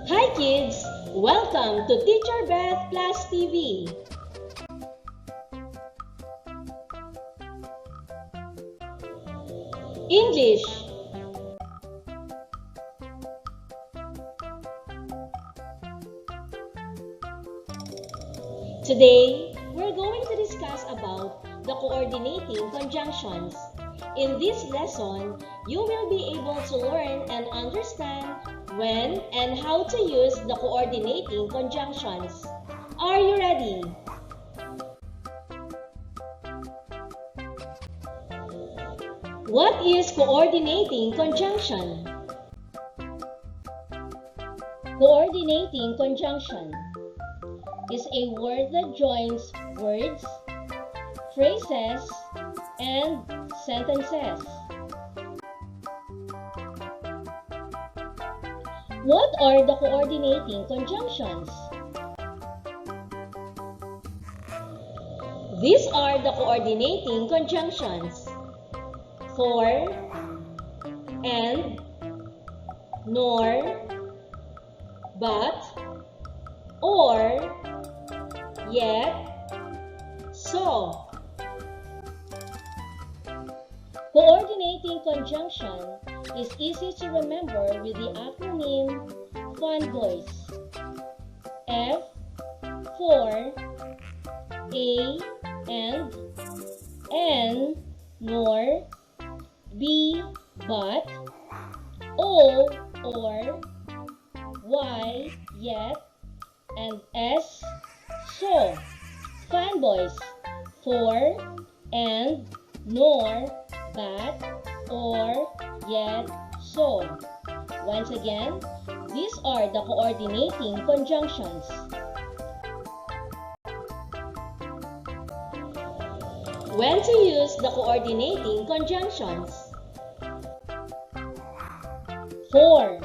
Hi kids! Welcome to Teacher Beth Plus TV. English. Today, we're going to discuss about the coordinating conjunctions. In this lesson, you will be able to learn and understand when and how to use the coordinating conjunctions. Are you ready? What is coordinating conjunction? Coordinating conjunction is a word that joins words, phrases, and sentences. What are the coordinating conjunctions? These are the coordinating conjunctions: for, and, nor, but, or, yet, so. Coordinating conjunction is easy to remember with the acronym FUNVOICE. F for A and, N nor, B but, O or, Y yet, and S so. FUNVOICE: for, and, nor, but, or, yet, so. Once again, these are the coordinating conjunctions. When to use the coordinating conjunctions? For.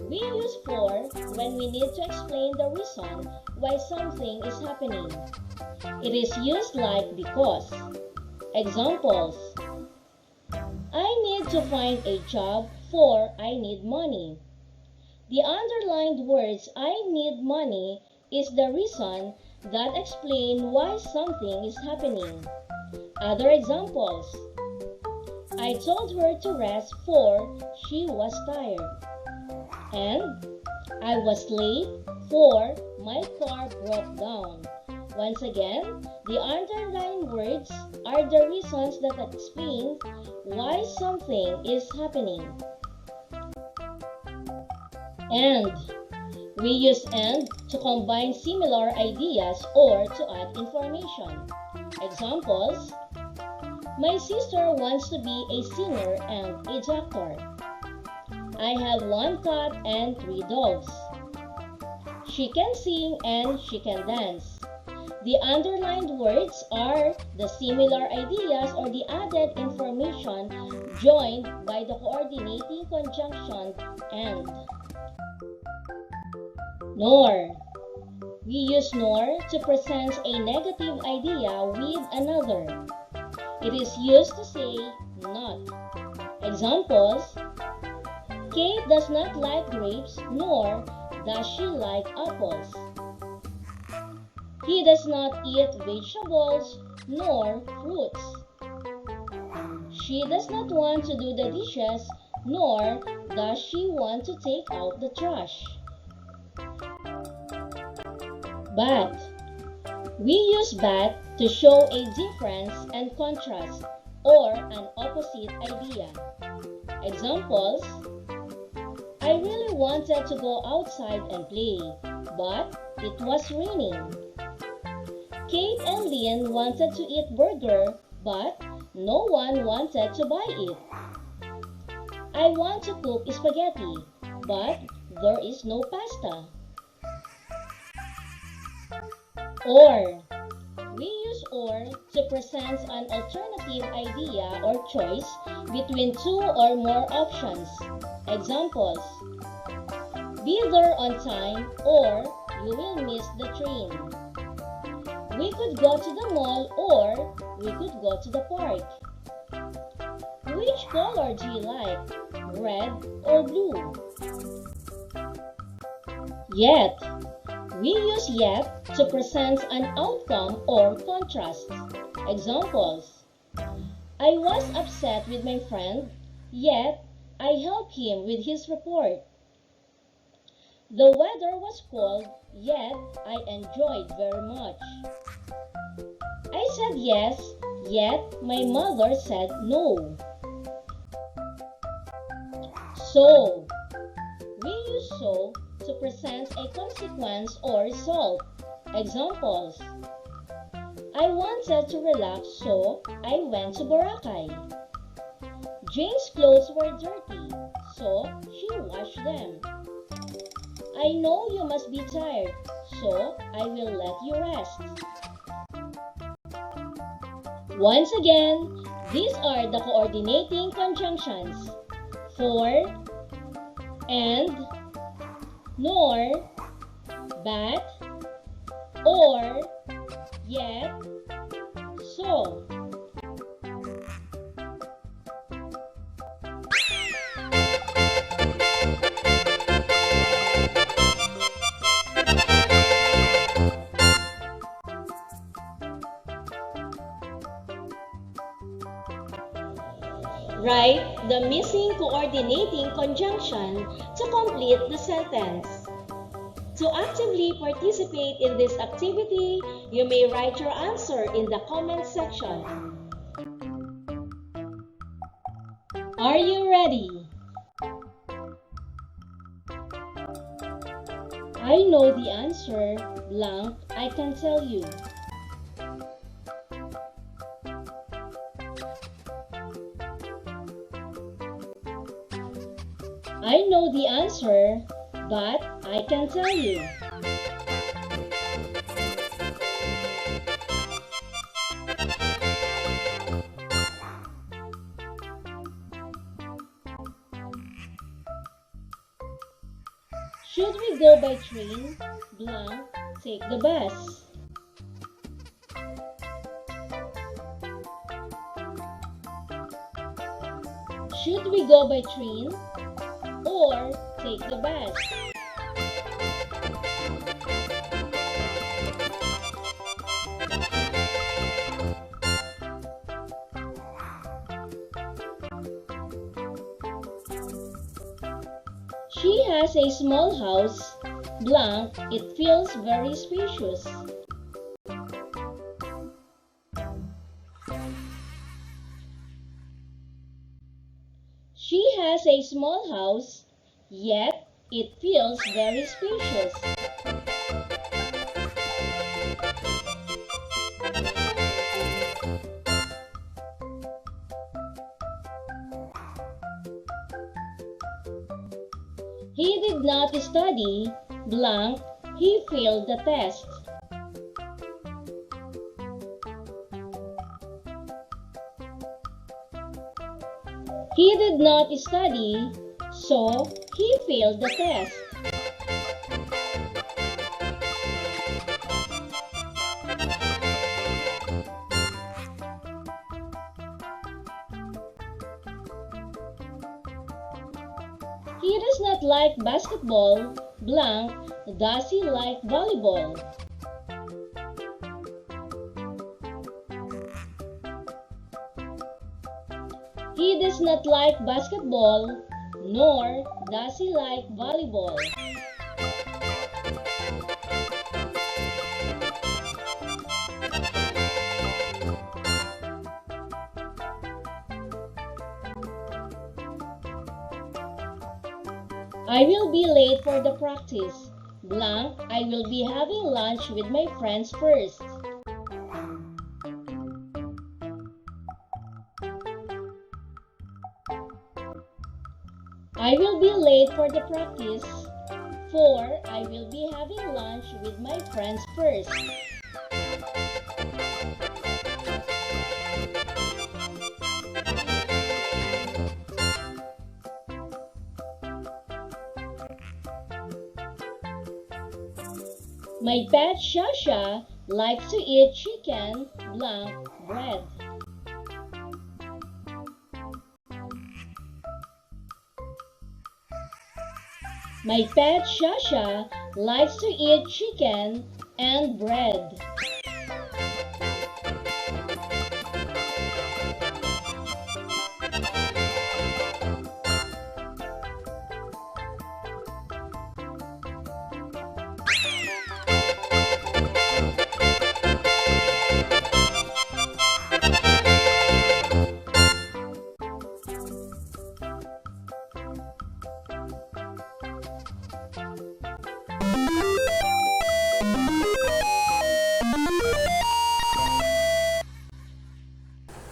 We use for when we need to explain the reason why something is happening. It is used like because. Examples: I need to find a job, for I need money. The underlined words I need money is the reason that explain why something is happening. Other examples: I told her to rest for she was tired. And I was late for my car broke down. Once again, the underlined words are the reasons that explain why something is happening. And. We use and to combine similar ideas or to add information. Examples: my sister wants to be a singer and a doctor. I have 1 cat and 3 dogs. She can sing and she can dance. The underlined words are the similar ideas or the added information joined by the coordinating conjunction and. Nor. We use nor to present a negative idea with another. It is used to say not. Examples: Kate does not like grapes, nor does she like apples. He does not eat vegetables, nor fruits. She does not want to do the dishes, nor does she want to take out the trash. But. We use but to show a difference and contrast or an opposite idea. Examples: I really wanted to go outside and play, but it was raining. Kate and Lynn wanted to eat burger, but no one wanted to buy it. I want to cook spaghetti, but there is no pasta. Or. We use or to present an alternative idea or choice between 2 or more options. Examples: be there on time or you will miss the train. We We could go to the mall or we could go to the park. Which color do you like? Red or blue? Yet. We use yet to present an outcome or contrast. Examples. I was upset with my friend, yet I helped him with his report. The weather was cold, yet I enjoyed very much. I said yes, yet my mother said no. So, we use so to present a consequence or result. Examples. I wanted to relax, so I went to Boracay. Jane's clothes were dirty, so she washed them. I know you must be tired, so I will let you rest. Once again, these are the coordinating conjunctions. For, and, nor, but, or, yet, so. Write the missing coordinating conjunction to complete the sentence. To actively participate in this activity, you may write your answer in the comment section. Are you ready? I know the answer, blank, I can tell you. I know the answer, but I can tell you. Should we go by train, blank, take the bus? Should we go by train or take the bus? She has a small house, blank, it feels very spacious. She has a small house, yet it feels very spacious. He did not study, blank, he failed the test. He did not study, so he failed the test. He does not like basketball, blank, does he like volleyball? He does not like basketball, nor does he like volleyball. I will be late for the practice, blank, I will be having lunch with my friends first. I will be late for the practice, for I will be having lunch with my friends first. My pet Shasha likes to eat chicken blank bread. My pet Shasha likes to eat chicken and bread.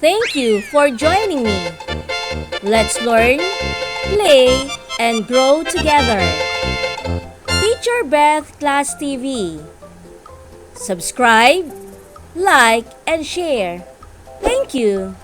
Thank you for joining me. Let's learn, play, and grow together. Teacher Beth Class TV. Subscribe, like, and share. Thank you.